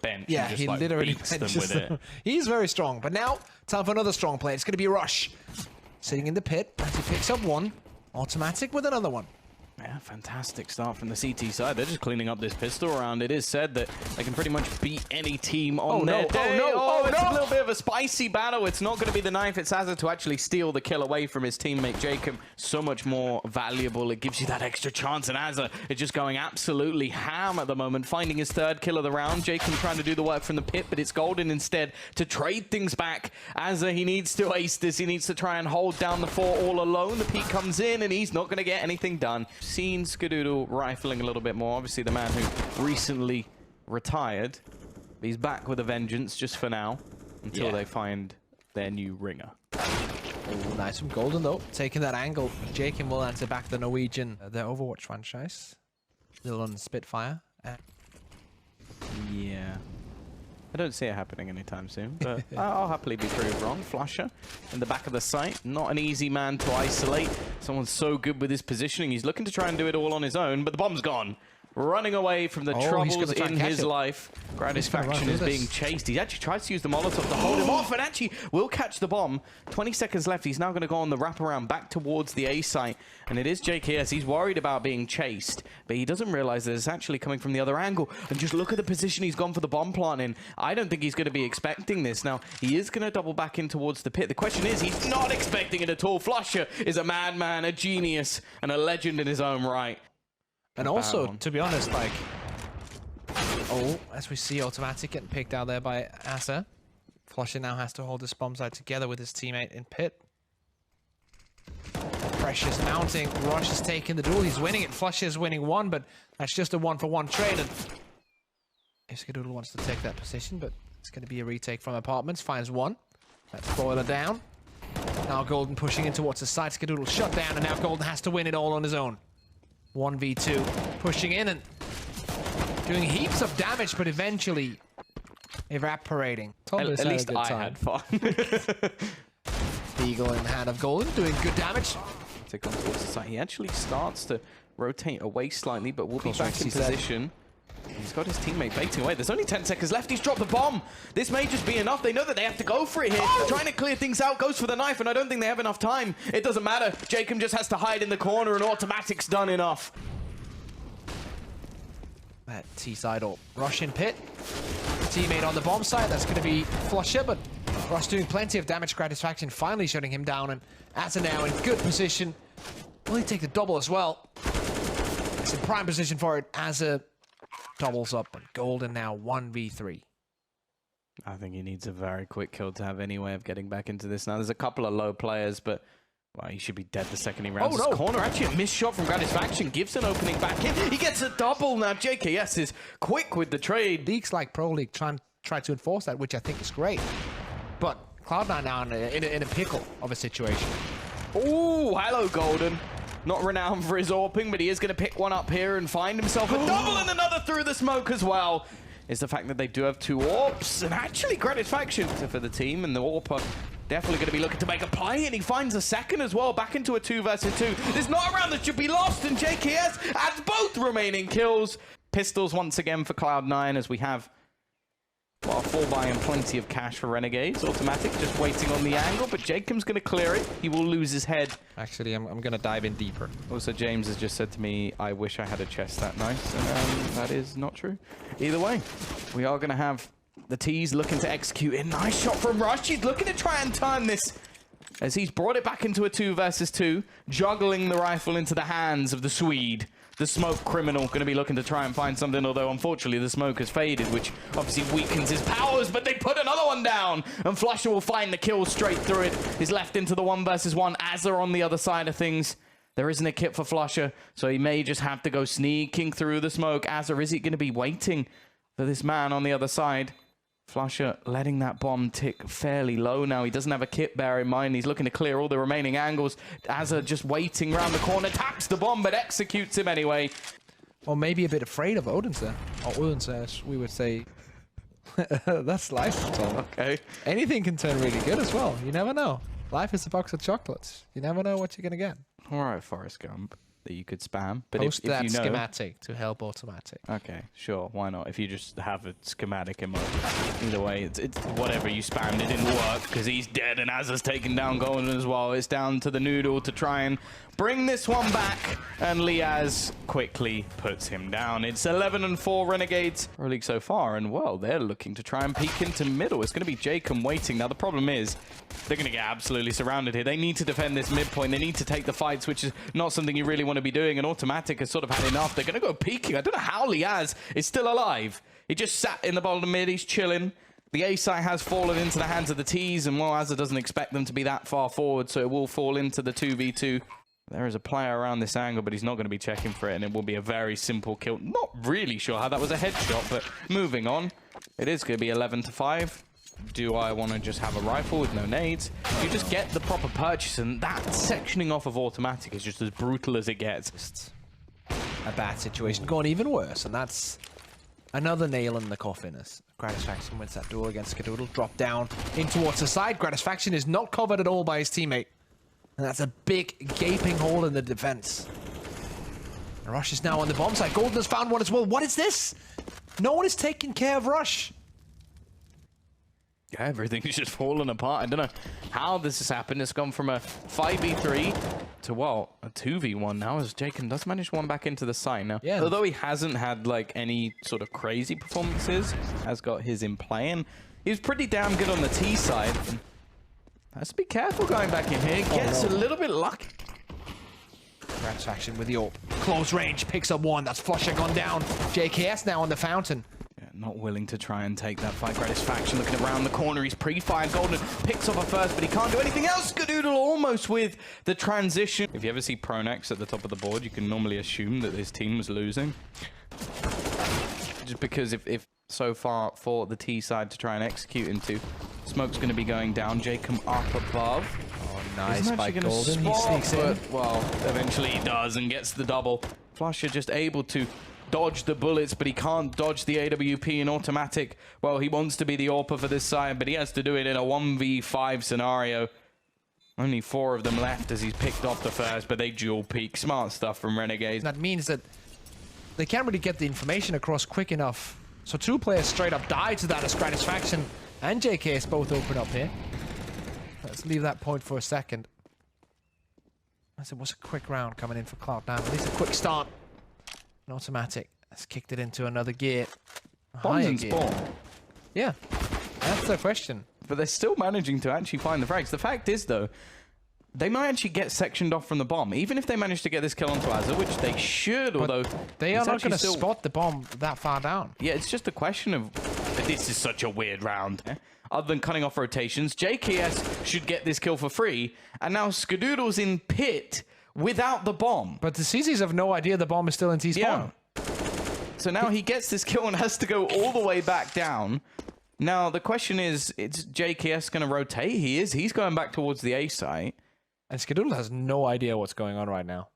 bench. Yeah, and just, he like, literally beats them benches with them. it. He's very strong, but now time for another strong play. It's going to be Rush sitting in the pit as he picks up one. Automatic with another one. Yeah, fantastic start from the CT side. They're just cleaning up this pistol round. It is said that they can pretty much beat any team on their day. It's a little bit of a spicy battle. It's not going to be the knife. It's Azza to actually steal the kill away from his teammate Jacob. So much more valuable. It gives you that extra chance. And Azza is just going absolutely ham at the moment, finding his third kill of the round. Jacob trying to do the work from the pit, but it's Golden instead to trade things back. Azza, he needs to ace this. He needs to try and hold down the fort all alone. The peak comes in, and he's not going to get anything done. Seen Skadoodle rifling a little bit more. Obviously the man who recently retired. He's back with a vengeance just for now until they find their new ringer. Oh, nice from Golden though, taking that angle. Jacob will answer back the Norwegian, their Overwatch franchise. Little on Spitfire. Yeah. I don't see it happening anytime soon, but I'll happily be proved wrong. FLUSHA in the back of the site. Not an easy man to isolate. Someone's so good with his positioning. He's looking to try and do it all on his own, but the bomb's gone. Running away from the troubles in his life. Gratisfaction is being chased. He actually tries to use the Molotov to hold him off and actually will catch the bomb. 20 seconds left. He's now going to go on the wraparound back towards the A site. And it is JKS. He's worried about being chased, but he doesn't realize that it's actually coming from the other angle. And just look at the position he's gone for the bomb planting. I don't think he's going to be expecting this. Now, he is going to double back in towards the pit. The question is, he's not expecting it at all. FLUSHA is a madman, a genius, and a legend in his own right. And also, to be honest, like, as we see, Automatic getting picked out there by Azza. FLUSHA now has to hold this bomb site together with his teammate in pit. Pressure's mounting. Rush is taking the duel. He's winning it. FLUSHA is winning one, but that's just a one-for-one trade. And if Skadoodle wants to take that position, but it's going to be a retake from Apartments. Finds one. Let's boil it down. Now Golden pushing in towards the side. Skadoodle shut down, and now Golden has to win it all on his own. 1v2, pushing in and doing heaps of damage, but eventually evaporating. At least I had fun. Eagle in the hand of Golden, doing good damage. Take on towards the side. He actually starts to rotate away slightly, but will be back in position. He's got his teammate baiting away. There's only 10 seconds left. He's dropped the bomb. This may just be enough. They know that they have to go for it here. Trying to clear things out. Goes for the knife, and I don't think they have enough time. It doesn't matter. Jacob just has to hide in the corner, and Automatic's done enough. That T-side or Rush in pit. Teammate on the bomb side. That's going to be FLUSHA, but Rush doing plenty of damage. Gratisfaction finally shutting him down, and Azza now in good position. Will he take the double as well? It's in prime position for it. Azza doubles up, and Golden now 1v3. I think he needs a very quick kill to have any way of getting back into this. Now, there's a couple of low players, but well, he should be dead the second he rounds his corner. Actually, a missed shot from Gratisfaction gives an opening back in. He gets a double. Now, JKS is quick with the trade. Leagues like Pro League try to enforce that, which I think is great. But Cloud9 now in a pickle of a situation. Oh, hello, Golden. Not renowned for his AWPing, but he is going to pick one up here and find himself a double and another through the smoke as well. Is the fact that they do have two AWPs, and actually Gratisfaction for the team, and the AWPer definitely going to be looking to make a play, and he finds a second as well, back into a 2 versus 2. There's not a round that should be lost, and JKS adds both remaining kills. Pistols once again for Cloud9 as we have a 4-buy and plenty of cash for Renegades. Automatic just waiting on the angle, but Jacob's going to clear it. He will lose his head. Actually, I'm going to dive in deeper. Also, James has just said to me, I wish I had a chest that nice. And that is not true. Either way, we are going to have the T's looking to execute a nice shot from Rush. He's looking to try and turn this as he's brought it back into a 2 versus 2, juggling the rifle into the hands of the Swede. The smoke criminal going to be looking to try and find something, although unfortunately the smoke has faded, which obviously weakens his powers, but they put another one down, and FLUSHA will find the kill straight through it. He's left into the 1 versus 1. Azza on the other side of things. There isn't a kit for FLUSHA, so he may just have to go sneaking through the smoke. Azza, is he going to be waiting for this man on the other side? FLUSHA letting that bomb tick fairly low now. He doesn't have a kit, bear in mind. He's looking to clear all the remaining angles. Azza just waiting around the corner, taps the bomb, but executes him anyway. Or maybe a bit afraid of Odense. Or Odense, as we would say. That's life, Tom. Okay. Anything can turn really good as well. You never know. Life is a box of chocolates. You never know what you're going to get. All right, Forrest Gump. that you could spam. But Post if that you know, schematic to help automatic. okay, sure, why not? If you just have a schematic in mind. Either way, it's whatever you spammed, it didn't work because he's dead and Azza's taken down Golden as well. It's down to the Noodle to try and bring this one back, and Liaz quickly puts him down. It's 11-4 Renegades Pro League so far, and well, they're looking to try and peek into middle. It's going to be Jacob waiting. Now, the problem is they're going to get absolutely surrounded here. They need to defend this midpoint. They need to take the fights, which is not something you really want to be doing, and Automatic has sort of had enough. They're going to go peeking. I don't know how Liaz is still alive. He just sat in the bottom mid. He's chilling. The A site has fallen into the hands of the T's, and well, Azza doesn't expect them to be that far forward, so it will fall into the 2v2. There is a player around this angle, but he's not going to be checking for it, and it will be a very simple kill. Not really sure how that was a headshot, but moving on. It is going to be 11-5. Do I want to just have a rifle with no nades? You just get the proper purchase, and that sectioning off of Automatic is just as brutal as it gets. Just a bad situation going even worse, and that's another nail in the coffin as Gratisfaction wins that duel against Skadoodle. Drop down in towards the side. Gratisfaction is not covered at all by his teammate. And that's a big gaping hole in the defense. And Rush is now on the bomb side. Golden has found one as well. What is this? No one is taking care of Rush. Yeah, everything's just fallen apart. I don't know how this has happened. It's gone from a 5v3 to, well, a 2v1 now, as Jacob does manage one back into the site now. Yeah. Although he hasn't had, like, any sort of crazy performances, has got his in play, and he's pretty damn good on the T side. Has to be careful going back in here. Gets a little bit lucky. Gratisfaction with the AWP. Close range, picks up one. That's FLUSHA gone down. JKS now on the fountain. Yeah, not willing to try and take that fight. Gratisfaction looking around the corner. He's pre-fired. Golden picks up a first, but he can't do anything else. Skadoodle almost with the transition. If you ever see Pronex at the top of the board, you can normally assume that this team was losing. Just because if so far for the T side to try and execute into, smoke's going to be going down. Jacob up above. Oh, nice by Golden. He Spot, sneaks in. but, well, eventually he does and gets the double. FLUSHA just able to dodge the bullets, but he can't dodge the AWP in Automatic. Well, he wants to be the AWPer for this side, but he has to do it in a 1v5 scenario. Only 4 of them left as he's picked off the first, but they dual peek. Smart stuff from Renegades. That means that they can't really get the information across quick enough. So 2 players straight up die to that as Gratisfaction and JKS both open up here. Let's leave that point for a second. As it was a quick round coming in for Cloud9. At least a quick start. An Automatic has kicked it into another gear. Bombs in spawn. Yeah, that's the question. But they're still managing to actually find the frags. The fact is, though, they might actually get sectioned off from the bomb. Even if they manage to get this kill onto Azza, which they should, But although they are not going to spot the bomb that far down. Yeah, it's just a question of... This is such a weird round. Other than cutting off rotations, JKS should get this kill for free, and now Skadoodle's in pit without the bomb. But the CZs have no idea the bomb is still in T-spawn. Yeah. So now he gets this kill and has to go all the way back down. Now, the question is, is JKS going to rotate? He is. He's going back towards the A site. And Skadoodle has no idea what's going on right now.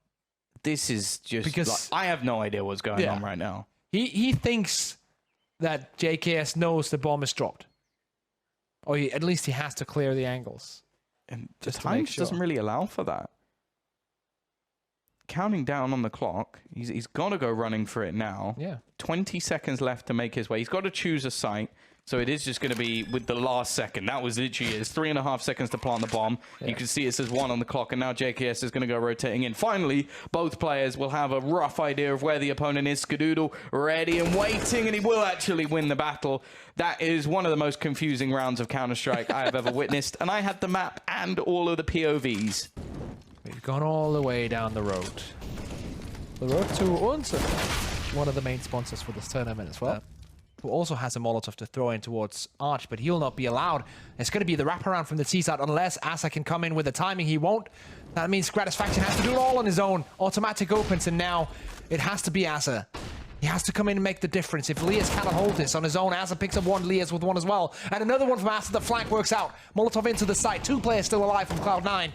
This is just... Because like, I have no idea what's going on right now. He thinks that JKS knows the bomb is dropped. Or at least he has to clear the angles. And the time doesn't really allow for that. Counting down on the clock. He's got to go running for it now. Yeah. 20 seconds left to make his way. He's got to choose a site. So it is just going to be with the last second. That was literally it. 3.5 seconds to plant the bomb. Yeah. You can see it says 1 on the clock, and now JKS is going to go rotating in. Finally, both players will have a rough idea of where the opponent is. Skadoodle ready and waiting, and he will actually win the battle. That is one of the most confusing rounds of Counter-Strike I have ever witnessed, and I had the map and all of the POVs. We've gone all the way down the road. The road to Unser, one of the main sponsors for this tournament as well. Who also has a Molotov to throw in towards Arch, but he'll not be allowed. It's going to be the wraparound from the T side unless Asa can come in with the timing. He won't. That means Gratisfaction has to do it all on his own. Automatic opens, and now it has to be Asa. He has to come in and make the difference. If Lias cannot hold this on his own, Asa picks up one, Lias with one as well. And another one from Asa. The flank works out. Molotov into the site. 2 players still alive from Cloud9.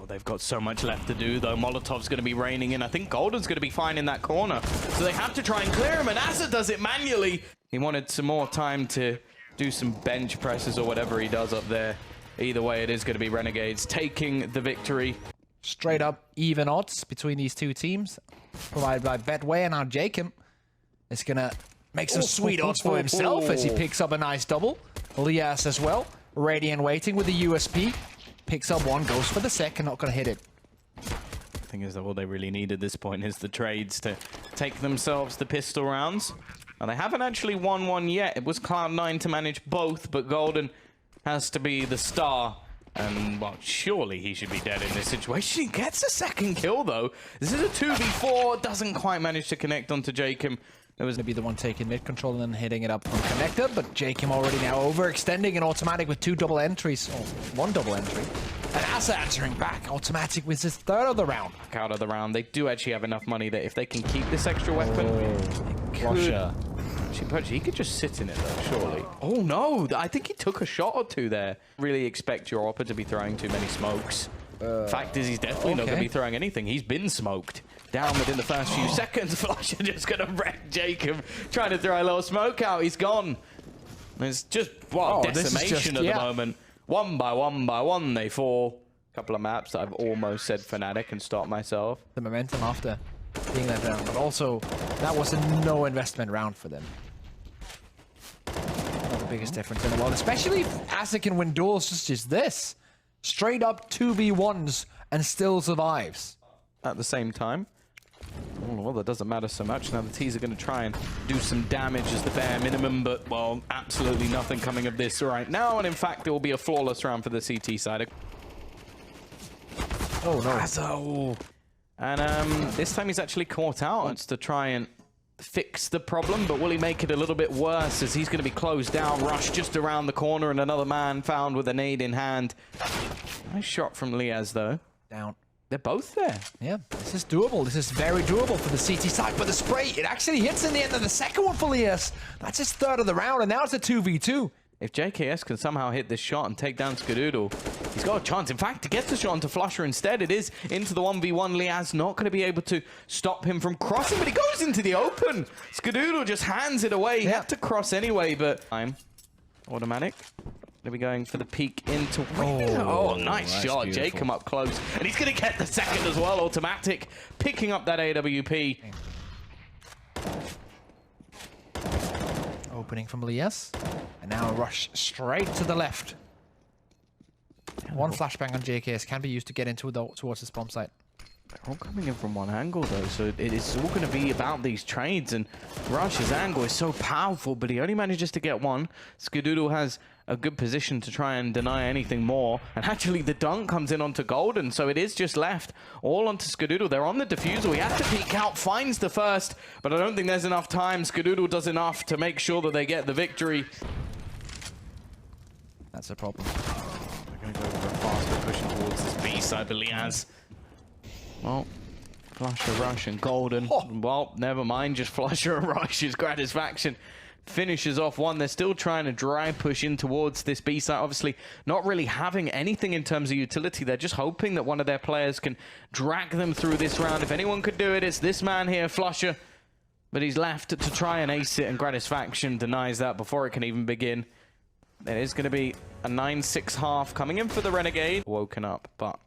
They've got so much left to do, though. Molotov's going to be raining in. I think Golden's going to be fine in that corner. So they have to try and clear him, and Asa does it manually. He wanted some more time to do some bench presses or whatever he does up there. Either way, it is going to be Renegades taking the victory. Straight up even odds between these two teams, provided by Betway, and now Jacob is gonna make some sweet odds for himself as he picks up a nice double. Lias as well. Radiant waiting with the USP. Picks up one, goes for the second, not gonna hit it. The thing is that all they really need at this point is the trades to take themselves the pistol rounds. And they haven't actually won one yet. It was Cloud9 to manage both, but Golden has to be the star. And, well, surely he should be dead in this situation. He gets a second kill, though. This is a 2v4. Doesn't quite manage to connect onto Jacob. It was going to be the one taking mid control and then hitting it up from connector, but Jacob already now overextending an automatic with 2 double entries, or 1 double entry. And Asa answering back, automatic with his 3rd of the round. Out of the round, they do actually have enough money that if they can keep this extra weapon, FLUSHA. He could just sit in it though, surely. Oh no, I think he took a shot or two there. Really expect your Oppa to be throwing too many smokes. Fact is, he's definitely not going to be throwing anything. He's been smoked. Down within the first few seconds. FLUSHA just going to wreck Jacob. Trying to throw a little smoke out. He's gone. It's just, well, decimation at the moment. One by one, they fall. Couple of maps that I've almost said Fnatic and stopped myself. The momentum after being let down, but also that was a no investment round for them. Not the biggest difference in the world, especially if Asa can win duels just as this. Straight up 2v1s and still survives. At the same time, well, that doesn't matter so much. Now the T's are going to try and do some damage as the bare minimum, but, well, absolutely nothing coming of this right now. And in fact, there will be a flawless round for the CT side. Oh no. Asa. And this time he's actually caught out. Wants to try and fix the problem, but will he make it a little bit worse as he's going to be closed down? Rush just around the corner and another man found with a nade in hand. Nice shot from Lias though. Down. They're both there. Yeah, this is doable. This is very doable for the CT side. But the spray, it actually hits in the end of the second one for Lias. That's his 3rd of the round, and now it's a 2v2. If JKS can somehow hit this shot and take down Skadoodle, he's got a chance. In fact, he gets the shot onto FLUSHA instead. It is into the 1v1. Lias not going to be able to stop him from crossing, but he goes into the open. Skadoodle just hands it away. He had to cross anyway, but I'm automatic. Gonna be going for the peek into win. Oh, nice shot. Beautiful. Jacob up close. And he's going to get the second as well. Automatic. Picking up that AWP. Opening from Lias. And now a rush straight to the left. One flashbang on JKS can be used to get into towards this bomb site. They're all coming in from one angle though, so it is all going to be about these trades, and Rush's angle is so powerful, but he only manages to get one. Skadoodle has a good position to try and deny anything more, and actually the dunk comes in onto Golden, so it is just left all onto Skadoodle. They're on the defusal. He has to peek out, finds the first, but I don't think there's enough time. Skadoodle does enough to make sure that they get the victory. That's a problem. They're going to go for a faster pushing towards this B side, but Lias. Well, FLUSHA, Rush, and Golden. Well, never mind. Just FLUSHA and Rush's gratisfaction finishes off one. They're still trying to dry push in towards this B site. Obviously, not really having anything in terms of utility. They're just hoping that one of their players can drag them through this round. If anyone could do it, it's this man here, FLUSHA. But he's left to try and ace it, and gratisfaction denies that before it can even begin. There is going to be a 9-6 half coming in for the Renegade. Woken up, but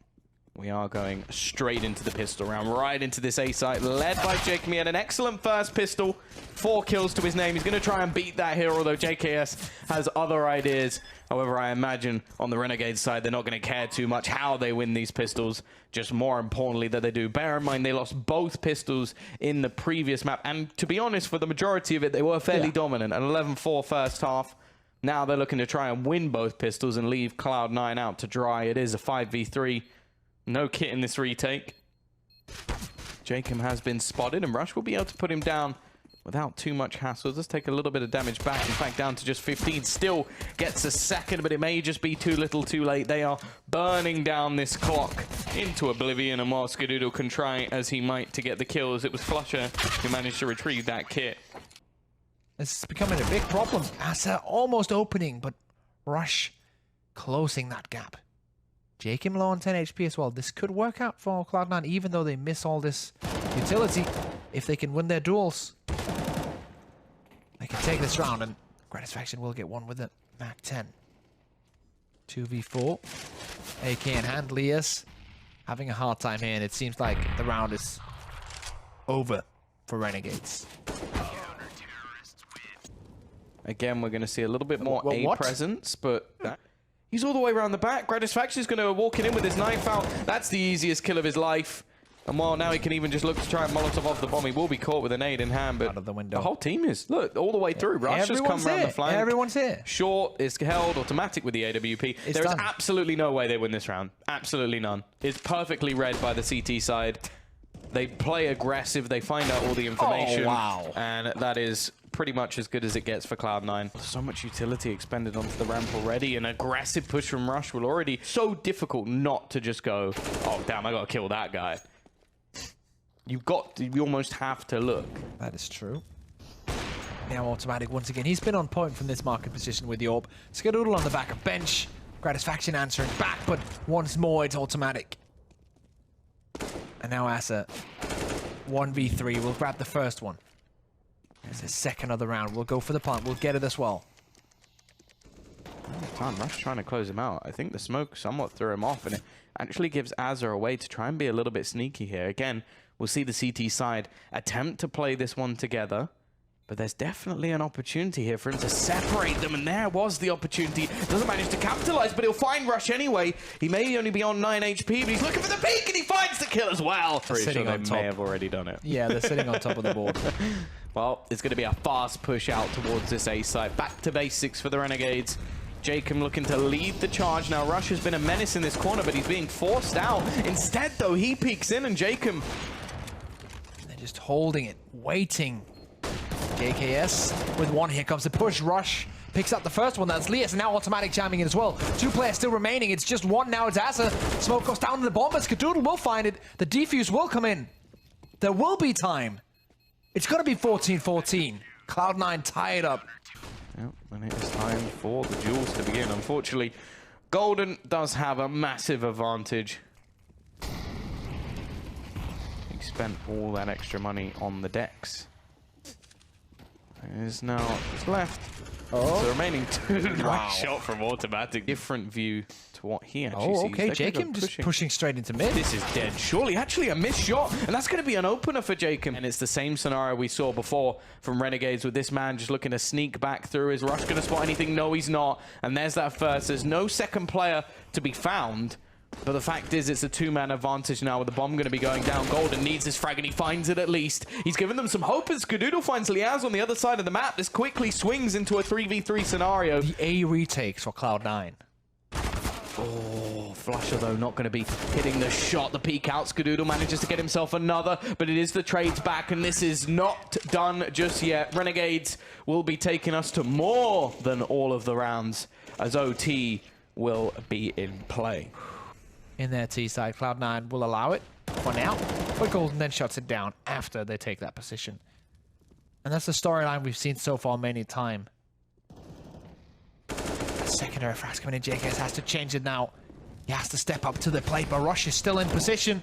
we are going straight into the pistol round, right into this A site, led by Jacob. He had an excellent first pistol, 4 kills to his name. He's going to try and beat that here, although JKS has other ideas. However, I imagine on the Renegade side, they're not going to care too much how they win these pistols, just more importantly that they do. Bear in mind, they lost both pistols in the previous map, and to be honest, for the majority of it, they were fairly dominant. An 11-4 first half. Now they're looking to try and win both pistols and leave Cloud9 out to dry. It is a 5v3. No kit in this retake. Jacob has been spotted, and Rush will be able to put him down without too much hassle. Just take a little bit of damage back. In fact, down to just 15. Still gets a second, but it may just be too little too late. They are burning down this clock into oblivion, and while Skadoodle can try as he might to get the kills, it was FLUSHA who managed to retrieve that kit. This is becoming a big problem. Asa almost opening, but Rush closing that gap. Jacob low on 10 HP as well. This could work out for Cloud9, even though they miss all this utility. If they can win their duels, they can take this round, and gratisfaction will get one with it. Mac 10. 2v4. AK in hand. Lias having a hard time here, and it seems like the round is over for Renegades. Again, we're going to see a little bit more A What? presence, but he's all the way around the back. Gratisfaction's going to walk in with his knife out. That's the easiest kill of his life. And while now he can even just look to try and Molotov off the bomb, he will be caught with a nade in hand, but Out of the window. the whole team is, look, all the way through. Rush has come around the flank. Everyone's here. Short is held automatic with the AWP. There is absolutely no way they win this round. Absolutely none. It's perfectly read by the CT side. They play aggressive. They find out all the information. Oh, wow. And that is pretty much as good as it gets for Cloud9. So much utility expended onto the ramp already. An aggressive push from Rush will already so difficult not to just go, oh, damn, I got to kill that guy. You almost have to look. That is true. Now automatic once again. He's been on point from this market position with the AWP. Skadoodle on the back of bench. Gratisfaction answering back, but once more it's automatic. And now Asa, 1v3. We'll grab the first one. There's the second of the round. We'll go for the plant. We'll get it as well. Time Rush trying to close him out. I think the smoke somewhat threw him off, and it actually gives Asa a way to try and be a little bit sneaky here. Again, we'll see the CT side attempt to play this one together, but there's definitely an opportunity here for him to separate them, and there was the opportunity. Doesn't manage to capitalize, but he'll find Rush anyway. He may only be on 9 HP, but he's looking for the peak, and he finds the kill as well. Pretty sure they may have already done it. Yeah, they're sitting on top of the board. Well, it's going to be a fast push out towards this A site. Back to basics for the Renegades. Jacob looking to lead the charge. Now, Rush has been a menace in this corner, but he's being forced out. Instead, though, he peeks in, and Jacob... They're just holding it, waiting. JKS with one. Here comes the push. Rush picks up the first one. That's Lias, and now automatic jamming in as well. 2 players still remaining. It's just one now. It's Asa. Smoke goes down to the bomb, but Skadoodle will find it. The defuse will come in. There will be time. It's going to be 14-14. Cloud9 tied up. Yep, and it is time for the duels to begin. Unfortunately, Golden does have a massive advantage. He spent all that extra money on the decks. There's now what's left. Oh, the remaining 2. Nice shot from automatic. Different view to what he actually sees. Okay, Jacob just pushing straight into mid. This is dead. Surely, actually a missed shot, and that's going to be an opener for Jacob. And it's the same scenario we saw before from Renegades, with this man just looking to sneak back through. Is Rush going to spot anything? No, he's not. And there's that first. There's no second player to be found. But the fact is, it's a 2-man advantage now with the bomb going to be going down. Golden needs this frag, and he finds it at least. He's given them some hope as Skadoodle finds Liaz on the other side of the map. This quickly swings into a 3v3 scenario. The A retakes for Cloud9. Oh, FLUSHA, though, not going to be hitting the shot. The peek out. Skadoodle manages to get himself another, but it is the trades back, and this is not done just yet. Renegades will be taking us to more than all of the rounds, as OT will be in play. In their T side, Cloud9 will allow it for now, but Golden then shuts it down after they take that position. And that's the storyline we've seen so far many times. Secondary frags coming in. JKS has to change it now. He has to step up to the plate, but Rush is still in position.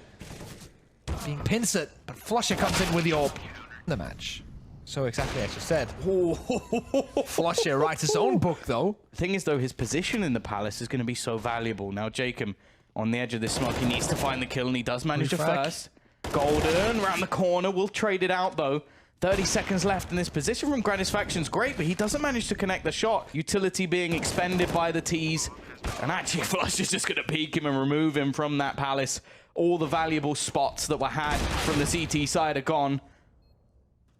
Being pincered, but FLUSHA comes in with the AWP. The match. So exactly as you said. FLUSHA writes his own book, though. The thing is, though, his position in the Palace is going to be so valuable. Now, Jacob on the edge of this smoke, he needs to find the kill, and he does manage to first. Golden around the corner, will trade it out, though. 30 seconds left in this position from Gratisfaction's great, but he doesn't manage to connect the shot. Utility being expended by the T's. And actually, FLUSHA is just going to peek him and remove him from that Palace. All the valuable spots that were had from the CT side are gone.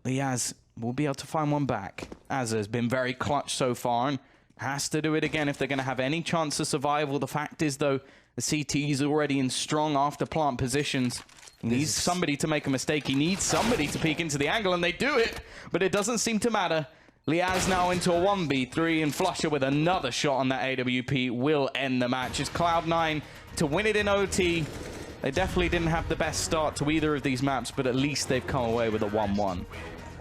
Liaz will be able to find one back. Asa has been very clutch so far and has to do it again if they're going to have any chance of survival. The fact is, though, the CT is already in strong after plant positions. He needs somebody to make a mistake. He needs somebody to peek into the angle, and they do it, but it doesn't seem to matter. Liaz now into a 1v3, and FLUSHA with another shot on that AWP will end the match. It's Cloud9 to win it in OT. They definitely didn't have the best start to either of these maps, but at least they've come away with a 1-1.